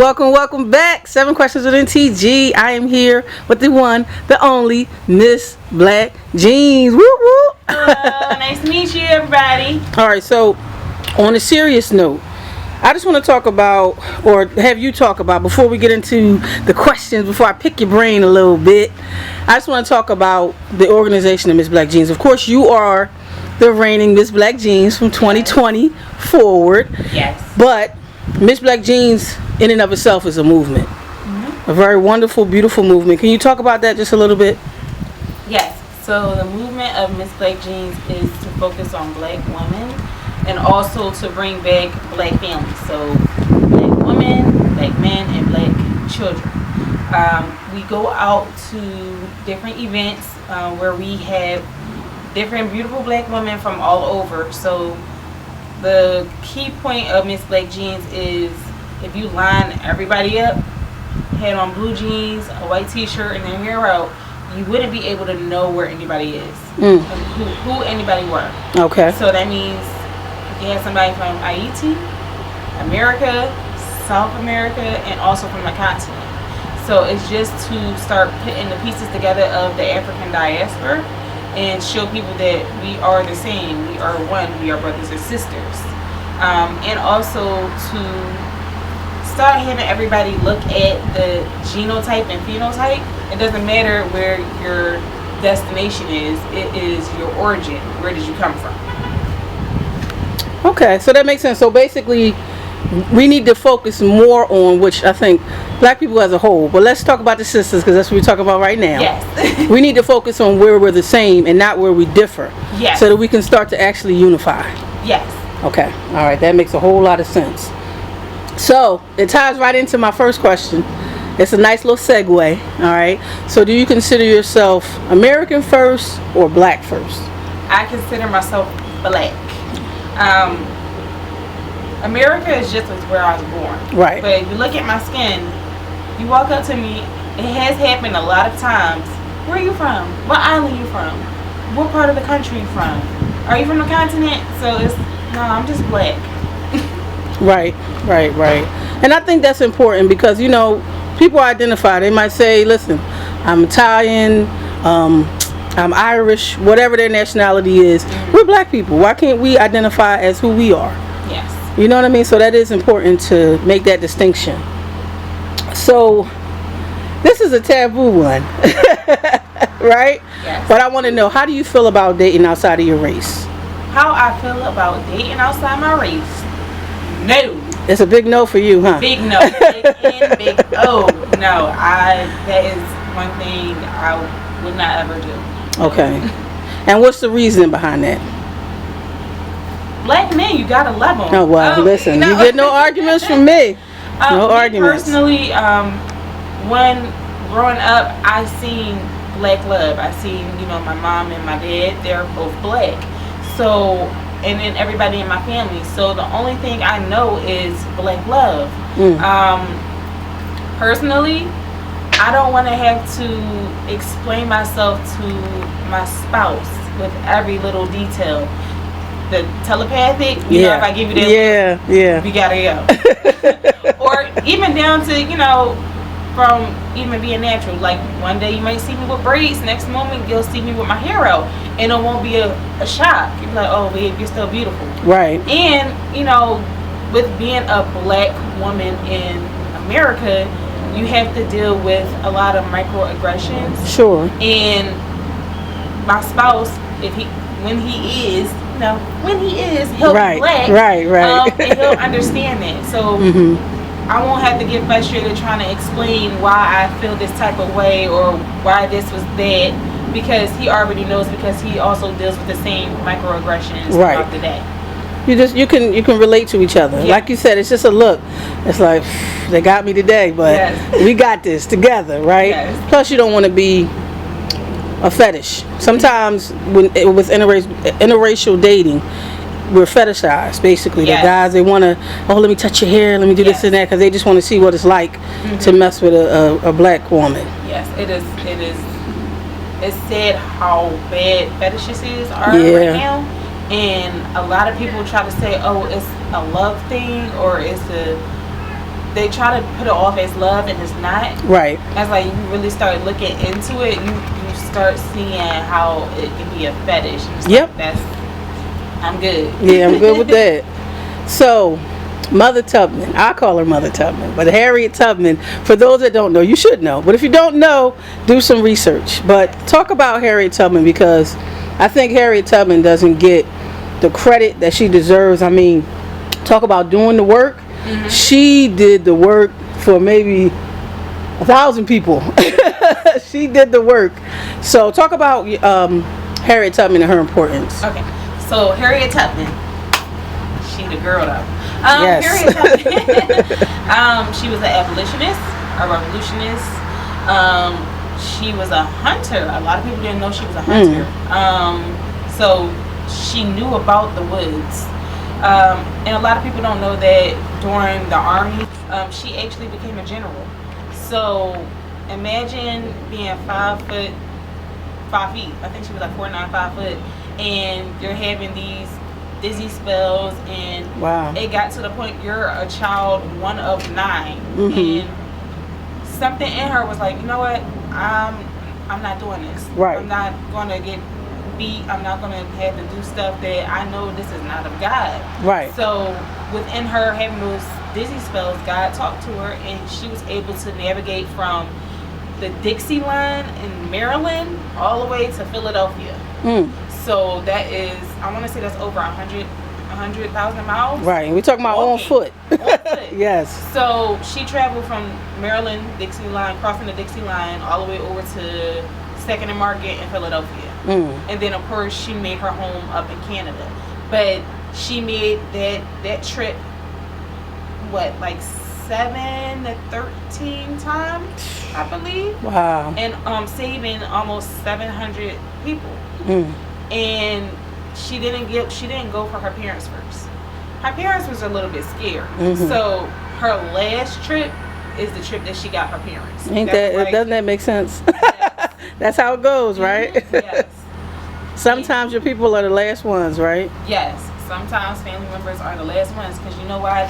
Welcome back. 7 questions with NTG. I am here with the one, the only Miss Black Genez. Woo woo. Hello, nice to meet you, everybody. All right, so on a serious note, I just want to talk about, or have you talk about, before we get into the questions, before I pick your brain a little bit, I just want to talk about the organization of Miss Black Genez. Of course, you are the reigning Miss Black Genez from 2020 forward. Yes. But Miss Black Genez in and of itself is a movement. Mm-hmm. A very wonderful, beautiful movement. Can you talk about that just a little bit? Yes. So the movement of Miss Black Genez is to focus on black women and also to bring back black families. So black women, black men, and black children. We go out to different events where we have different beautiful black women from all over. So the key point of Miss Black Genez is if you line everybody up, had on blue jeans, a white t-shirt, and their hair out, you wouldn't be able to know where anybody is, who anybody were. Okay. So that means you have somebody from Haiti, America, South America, and also from the continent. So it's just to start putting the pieces together of the African Diaspora and show people that we are the same, we are one, we are brothers and sisters. And also to start having everybody look at the genotype and phenotype. It doesn't matter where your destination is, it is your origin. Where did you come from? Okay, so that makes sense. So basically, we need to focus more on, which I think black people as a whole, but let's talk about the sisters because that's what we're talking about right now. Yes. We need to focus on where we're the same and not where we differ. Yes. So that we can start to actually unify. Yes. Okay, all right, that makes a whole lot of sense. So it ties right into my first question. It's a nice little segue. All right. So do you consider yourself American first or black first? I consider myself black. America is just where I was born. Right. But if you look at my skin, you walk up to me, it has happened a lot of times. Where are you from? What island are you from? What part of the country are you from? Are you from the continent? So it's, no, I'm just black. Right. And I think that's important because, you know, people identify. They might say, listen, I'm Italian, I'm Irish, whatever their nationality is. We're black people. Why can't we identify as who we are? Yes. You know what I mean? So that is important to make that distinction. So this is a taboo one, right? Yes. But I want to know, how do you feel about dating outside of your race? How I feel about dating outside my race? No. It's a big no for you, huh? Big no. Big N, big O. No, that is one thing I would not ever do. Okay. And what's the reason behind that? Black men, you gotta love them. Oh, well, listen, you get no arguments from me. No arguments. Personally, when growing up, I seen black love. I seen, my mom and my dad, they're both black. So, and then everybody in my family. So the only thing I know is black love. Personally, I don't want to have to explain myself to my spouse with every little detail. The telepathic, if I give you that, we gotta go. Or even down to, from even being natural. Like one day you might see me with braids, next moment you'll see me with my hair out, and it won't be a shock. You'll be like, oh babe, you're still beautiful. Right. And with being a black woman in America, you have to deal with a lot of microaggressions. Sure. And my spouse, when he is, he'll be black. Right. And he'll understand that. So I won't have to get frustrated trying to explain why I feel this type of way or why this was that, because he already knows, because he also deals with the same microaggressions throughout the day. You can relate to each other. Like you said, it's just a look. It's like, they got me today, but we got this together, right? Yes. Plus, you don't want to be a fetish. Sometimes with interracial dating, we're fetishized, basically. The guys, they want to, let me touch your hair, let me do this and that, because they just want to see what it's like to mess with a black woman. Yes, it is. It's sad how bad fetishes are right now, and a lot of people try to say, oh, it's a love thing, or it's they try to put it off as love, and it's not. Right. As like you really start looking into it, you start seeing how it can be a fetish. Yep. Like, I'm good. Yeah, I'm good with that. So, Mother Tubman, I call her Mother Tubman, but Harriet Tubman, for those that don't know, you should know. But if you don't know, do some research. But talk about Harriet Tubman, because I think Harriet Tubman doesn't get the credit that she deserves. I mean, talk about doing the work. Mm-hmm. She did the work for maybe 1,000 people. She did the work. So talk about Harriet Tubman and her importance. Okay, so Harriet Tubman, she the girl though. Yes. Harriet Tubman, she was an abolitionist, a revolutionist. She was a hunter. A lot of people didn't know she was a hunter. So she knew about the woods. And a lot of people don't know that during the army, she actually became a general. So imagine being 5 feet. I think she was like 4'9", 5 foot, and you're having these dizzy spells, and wow. It got to the point you're a child, one of 9, and something in her was like, you know what, I'm not doing this. Right. I'm not gonna get beat. I'm not gonna have to do stuff that I know this is not of God. Right. So within her having those dizzy spells, God talked to her, and she was able to navigate from the Dixie line in Maryland all the way to Philadelphia. So that is, I want to say that's over 100,000 miles. Right, and we're talking about on foot. Yes. So she traveled from Maryland, Dixie line, crossing the Dixie line, all the way over to 2nd and Market in Philadelphia. And then of course she made her home up in Canada. But she made that trip, what, like 7 to 13 times, I believe. Wow. And saving almost 700 people. And she didn't go for her parents first. Her parents was a little bit scared. So her last trip is the trip that she got her parents. Doesn't that make sense? Yes. That's how it goes, right? Yes. Sometimes your people are the last ones, right? Yes. Sometimes family members are the last ones, because you know why?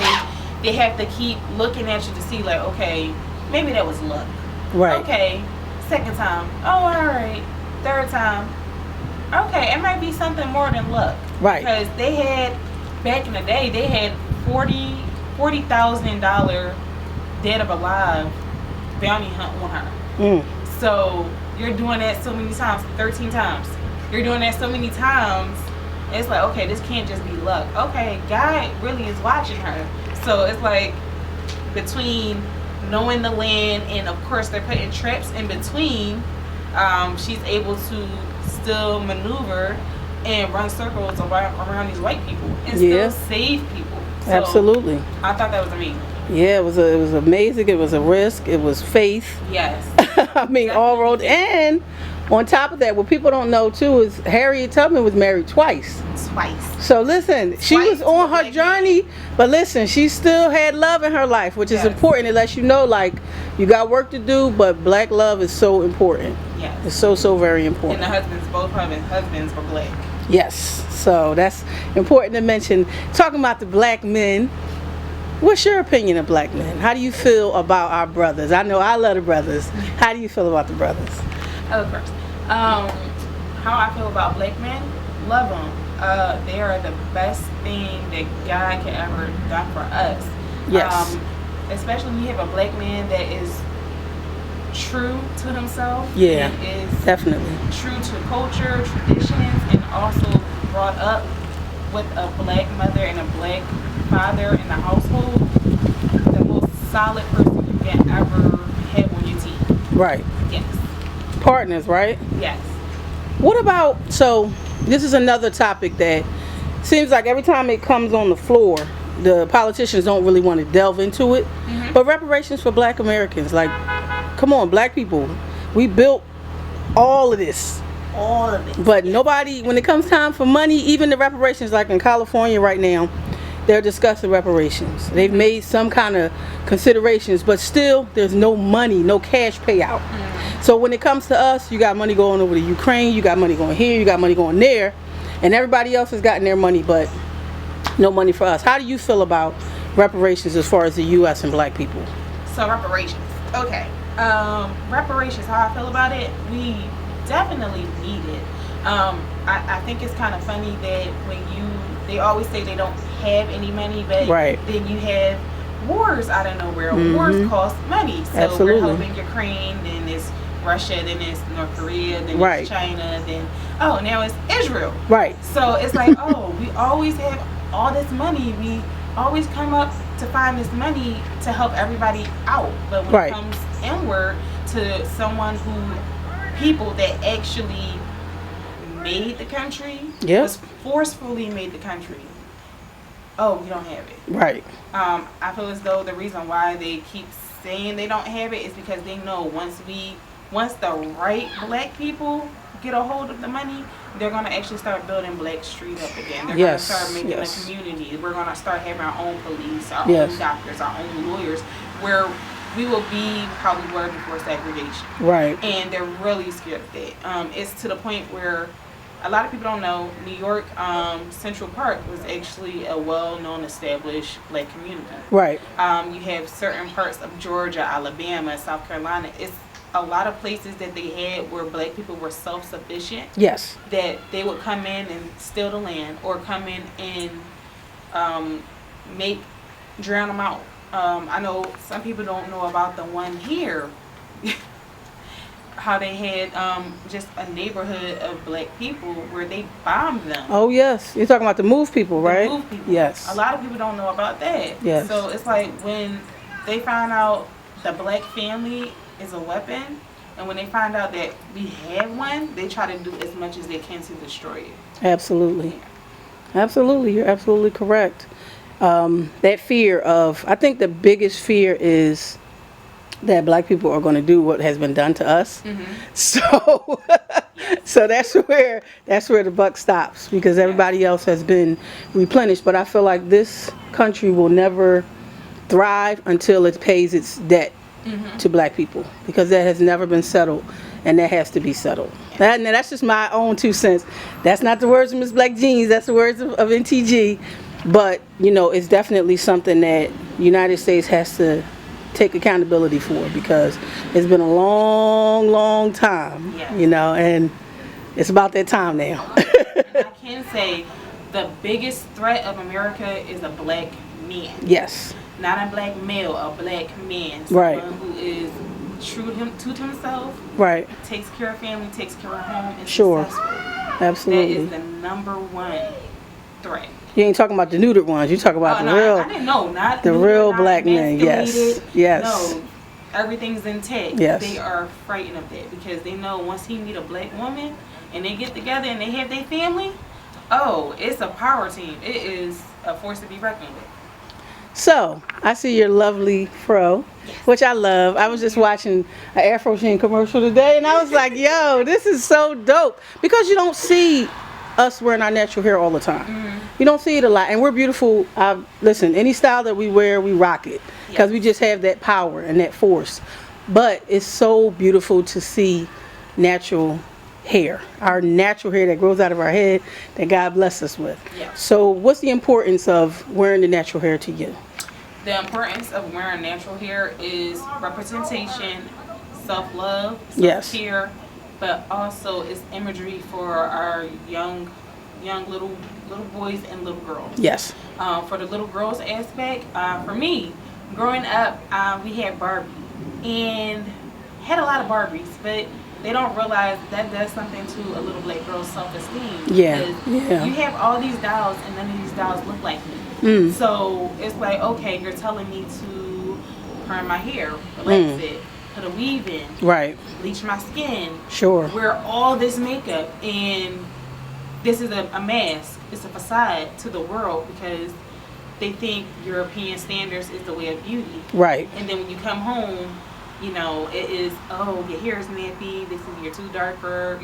They have to keep looking at you to see, like, okay, maybe that was luck. Right. Okay, 2nd time. Oh, all right. 3rd time. Okay, it might be something more than luck. Right. Because they had, back in the day, they had $40,000 dead or alive bounty hunt on her. So you're doing that so many times, 13 times. You're doing that so many times. It's like, okay, this can't just be luck. Okay, God really is watching her. So it's like, between knowing the land, and of course they're putting traps in between, she's able to still maneuver and run circles around these white people and still save people. So absolutely. I thought that was amazing. Yeah, it was amazing. It was a risk. It was faith. Yes. I mean, all roads. And on top of that, what people don't know too is Harriet Tubman was married twice. So listen, she was on her journey, but listen, she still had love in her life, which is important. It lets you know, like, you got work to do, but black love is so important. Yes. It's so very important. And both husbands were black. Yes. So that's important to mention. Talking about the black men, what's your opinion of black men? How do you feel about our brothers? I know I love the brothers. How do you feel about the brothers? First, how I feel about black men? Love them. They are the best thing that God can ever done for us. Yes. Especially when you have a black man that is true to himself. Yeah. And is definitely true to culture, traditions, and also brought up with a black mother and a black father in the household. The most solid person you can ever have on your team. Right. Yes. Partners, right? Yes. What about, so this is another topic that seems like every time it comes on the floor, the politicians don't really want to delve into it. But reparations for black Americans, like, come on, black people, we built all of this. But nobody, when it comes time for money, even the reparations, like in California right now, they're discussing reparations. They've made some kind of considerations, but still there's no money, no cash payout. So when it comes to us, you got money going over to Ukraine, you got money going here, you got money going there, and everybody else has gotten their money, but no money for us. How do you feel about reparations as far as the U.S. and black people? So reparations. Okay. Reparations, how I feel about it, we definitely need it. I think it's kind of funny that they always say they don't have any money, but right. then you have wars out of nowhere. Wars cost money. So Absolutely. We're helping Ukraine, then it's Russia, then it's North Korea, then right. it's China, then now it's Israel. Right. So it's like, we always have all this money. We always come up to find this money to help everybody out. But when right. it comes inward to people that actually made the country, was forcefully made the country, we don't have it. Right. I feel as though the reason why they keep saying they don't have it is because they know once the right black people get a hold of the money, they're going to actually start building Black Street up again. They're going to start making a community. We're going to start having our own police, our own doctors, our own lawyers, where we will be how we were before segregation. Right. And they're really scared of that. It's to the point where a lot of people don't know, New York, Central Park was actually a well-known established black community. Right. You have certain parts of Georgia, Alabama, South Carolina. It's a lot of places that they had where black people were self-sufficient. Yes. That they would come in and steal the land or come in and drown them out. I know some people don't know about the one here. How they had just a neighborhood of black people where they bombed them. Oh, yes. You're talking about the move people, right? The move people. Yes. A lot of people don't know about that. Yes. So it's like when they find out the black family is a weapon, and when they find out that we have one, they try to do as much as they can to destroy it. Absolutely. Yeah. Absolutely. You're absolutely correct. That fear of, I think the biggest fear is that black people are going to do what has been done to us. So so that's where the buck stops, because everybody else has been replenished. But I feel like this country will never thrive until it pays its debt to black people, because that has never been settled, and that has to be settled. That's just my own 2 cents. That's not the words of Miss Black Genez, that's the words of NTG. But it's definitely something that the United States has to take accountability for, because it's been a long time, and it's about that time now. I can say the biggest threat of America is a black man. Yes. Not a black male, a black man. Right. Someone who is true to himself. Right. Takes care of family, takes care of home, and sure. successful. Absolutely. That is the number one threat. You ain't talking about the neutered ones. You talk about real. I didn't know. Not the real black men. Yes. Yes. No, everything's intact. Yes. They are frightened of that, because they know once he meet a black woman and they get together and they have their family, it's a power team. It is a force to be reckoned with. So, I see your lovely fro, which I love. I was just watching an Afro Sheen commercial today, and I was like, yo, this is so dope. Because you don't see us wearing our natural hair all the time. You don't see it a lot, and we're beautiful. Listen, any style that we wear, we rock it, because we just have that power and that force. But it's so beautiful to see natural hair, our natural hair that grows out of our head, that God bless us with. So what's the importance of wearing the natural hair to you? The importance of wearing natural hair is representation, self-love, self-care, but also it's imagery for our young little boys and little girls. Yes. For the little girls aspect, for me, growing up, we had Barbie and had a lot of Barbies, but they don't realize that does something to a little black girl's self-esteem. Yeah. You have all these dolls, and none of these dolls look like me. So it's like, okay, you're telling me to perm my hair, relax it, put a weave in, bleach my skin, wear all this makeup, and this is a mask. It's a facade to the world, because they think European standards is the way of beauty. Right. And then when you come home, it is, your hair is nappy, you're too dark for,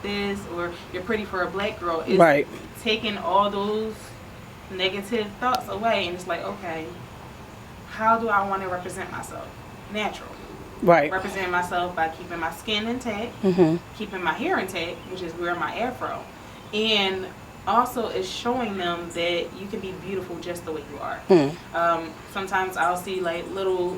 this, or you're pretty for a black girl. It's taking all those negative thoughts away, and it's like, okay, how do I want to represent myself? Natural. Represent myself by keeping my skin intact, keeping my hair intact, which is wearing my afro, and also is showing them that you can be beautiful just the way you are. Sometimes I'll see like little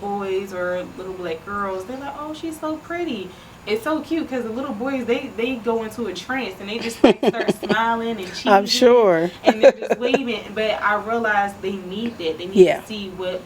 boys or little black girls. They're like, "Oh, she's so pretty." It's so cute because the little boys they go into a trance and they just like, start smiling and cheesing. I'm sure. And they're just waving. But I realize they need that. They need to see what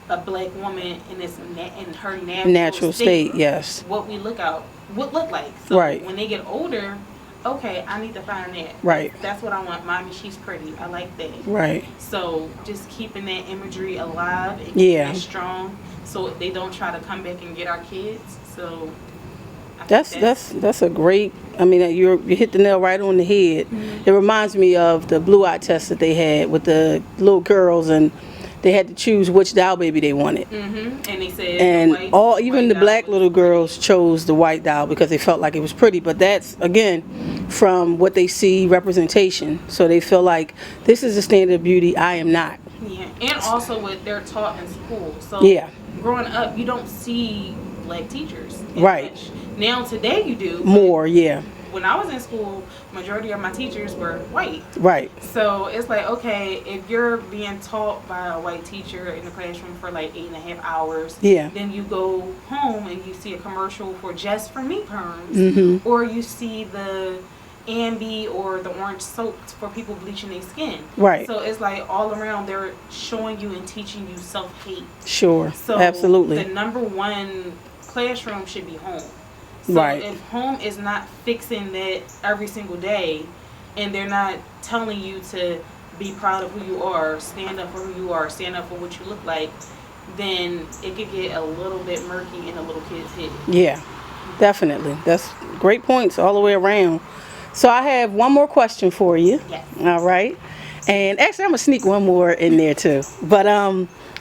a black woman in her natural state, yes, what we look like. So right. when they get older, okay, I need to find that. Right. That's what I want. Mommy, she's pretty. I like that. Right. So just keeping that imagery alive and keeping it strong, so they don't try to come back and get our kids. So that's a great. I mean, you hit the nail right on the head. It reminds me of the blue eye test that they had with the little girls, and they had to choose which doll baby they wanted. And they said, and even the black little girls chose the white doll because they felt like it was pretty. But that's again from what they see representation. So they feel like this is the standard of beauty. I am not. Yeah, and also what they're taught in school. So growing up, you don't see black teachers. Right. Much. Now today you do more. Yeah. When I was in school, majority of my teachers were white. Right. So it's like, okay, if you're being taught by a white teacher in the classroom for like 8.5 hours, then you go home and you see a commercial for Just For Me perms, or you see the Ambi or the orange soap for people bleaching their skin. Right. So it's like all around they're showing you and teaching you self-hate. Sure. So absolutely. The number one classroom should be home. So if home is not fixing that every single day, and they're not telling you to be proud of who you are, stand up for who you are, stand up for what you look like, then it could get a little bit murky in a little kid's head. Yeah, definitely. That's great points all the way around. So I have one more question for you. Yes. All right. And actually, I'm gonna sneak one more in there too. But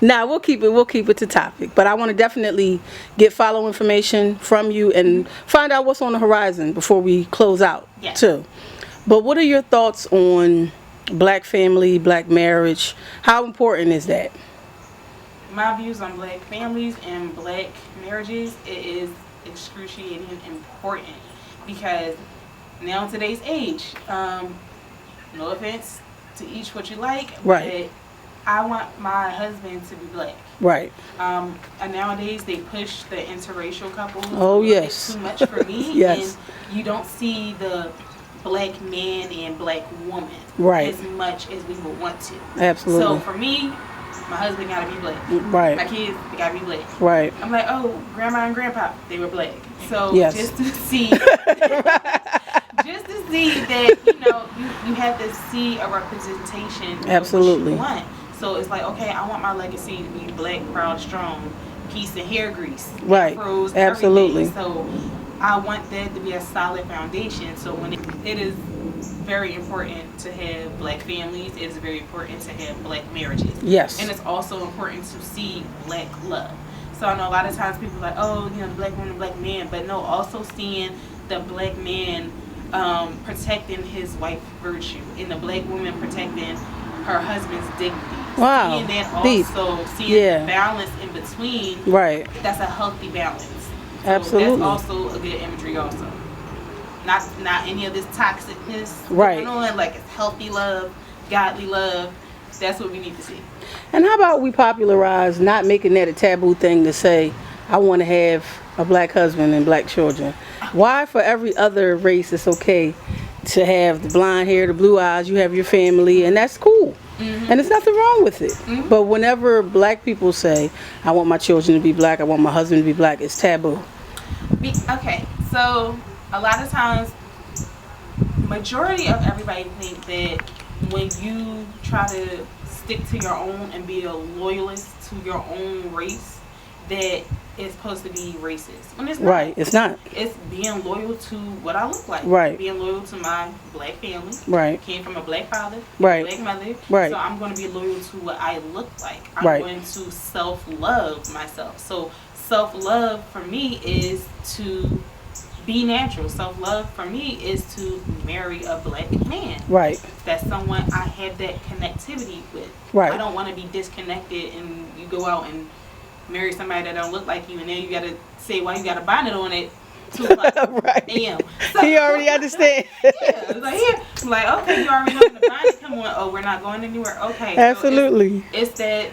we'll keep it to topic. But I want to definitely get follow information from you and find out what's on the horizon before we close out too. But what are your thoughts on black family, black marriage? How important is that? My views on black families and black marriages, it is excruciating important because now in today's age, no offense to each what you like, but I want my husband to be black. Right. And nowadays they push the interracial couples. Oh yes. Too much for me. Yes. And you don't see the black man and black woman as much as we would want to. Absolutely. So for me, my husband gotta be black. Right. My kids, they gotta be black. Right. I'm like, oh, grandma and grandpa, they were black. So just to see that, you have to see a representation of what you want. So it's like, okay, I want my legacy to be black, proud, strong, peace and hair grease. Right. Afros, absolutely. Everything. So I want that to be a solid foundation. So when it is very important to have black families, it is very important to have black marriages. Yes. And it's also important to see black love. So I know a lot of times people are like, oh, the black woman, the black man, but no, also seeing the black man protecting his wife's virtue and the black woman protecting her husband's dignity. Wow. Seeing that also, seeing the balance in between. Right. That's a healthy balance. So absolutely. That's also a good imagery also. Not any of this toxicness going on, like it's healthy love, godly love. That's what we need to see. And how about we popularize not making that a taboo thing to say, I want to have a black husband and black children. Why for every other race it's okay to have the blonde hair, the blue eyes, you have your family, and that's cool. And there's nothing wrong with it. But whenever black people say, I want my children to be black, I want my husband to be black, it's taboo. Okay, so a lot of times, majority of everybody think that when you try to stick to your own and be a loyalist to your own race, that it's supposed to be racist. When it's not. Right, it's not. It's being loyal to what I look like. Right. Being loyal to my black family. Right. Came from a black father. Right. Black mother. Right. So I'm going to be loyal to what I look like. I'm going to self-love myself. So self-love for me is to be natural. Self-love for me is to marry a black man. Right. That's someone I have that connectivity with. Right. I don't want to be disconnected and you go out and marry somebody that don't look like you and then you got to say why you got a bonnet on it. 2:00 Right. a.m. He already understands. Yeah, it's like here. I'm like, okay, you already know when the body come on. Oh, we're not going anywhere. Okay. Absolutely. So it's that,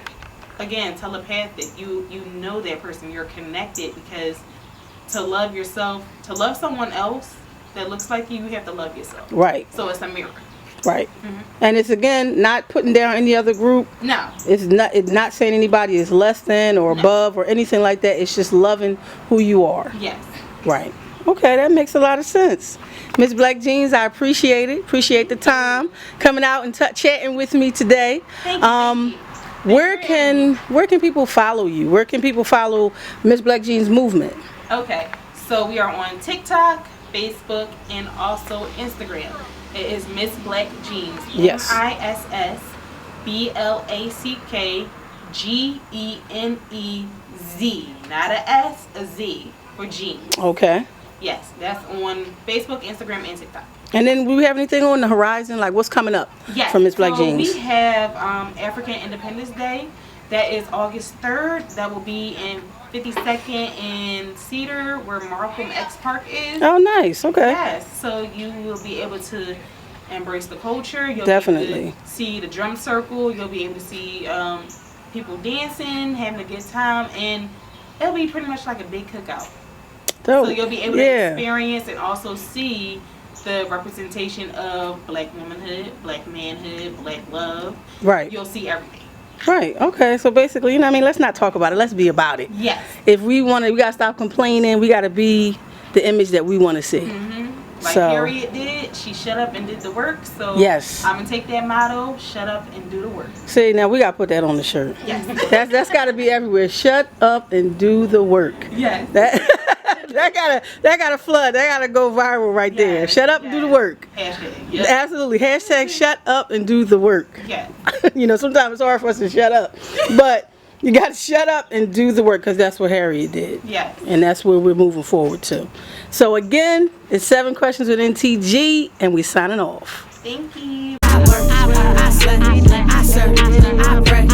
again, telepathic. You know that person. You're connected, because to love yourself, to love someone else that looks like you have to love yourself. Right. So it's a mirror. Right. And it's, again, not putting down any other group. No. It's not saying anybody is less than or above or anything like that. It's just loving who you are. Yes. Right. Okay, that makes a lot of sense. Miss Black Genez, I appreciate it. Appreciate the time coming out and chatting with me today. Thank you. Where can people follow you? Where can people follow Miss Black Genez movement? Okay. So we are on TikTok, Facebook, and also Instagram. It is Miss Black Genez. Yes. MISSBLACKGENEZ. Not a S, a Z for Genez. Okay. Yes, that's on Facebook, Instagram, and TikTok. And then do we have anything on the horizon? Like, what's coming up from Miss Black Genez? We have African Independence Day. That is August 3rd. That will be in 52nd and Cedar, where Malcolm X Park is. Oh, nice. Okay. Yes, so you will be able to embrace the culture. You'll Definitely. be able to see the drum circle. You'll be able to see people dancing, having a good time, and it'll be pretty much like a big cookout. Dope. So you'll be able to experience and also see the representation of Black womanhood, Black manhood, Black love. Right. You'll see everything. Right. Okay. So basically, you know what I mean? Let's not talk about it. Let's be about it. Yes. If we want to, we got to stop complaining. We got to be the image that we want to see. Like So- Harriet did, she shut up and did the work. So Yes. I'm gonna take that motto: shut up and do the work. See, now we got to put that on the shirt. Yes. That's got to be everywhere. Shut up and do the work. Yes. That gotta flood. That gotta go viral right there. Yes, Shut up and do the work. Hashtag. Yes. Absolutely. Hashtag shut up and do the work. Yes. You know, sometimes it's hard for us to shut up, but you got to shut up and do the work, because that's what Harriet did. Yes. And that's where we're moving forward to. So again, it's 7 questions with NTG, and we signing off. Thank you. I work, I sweat, I serve, I pray.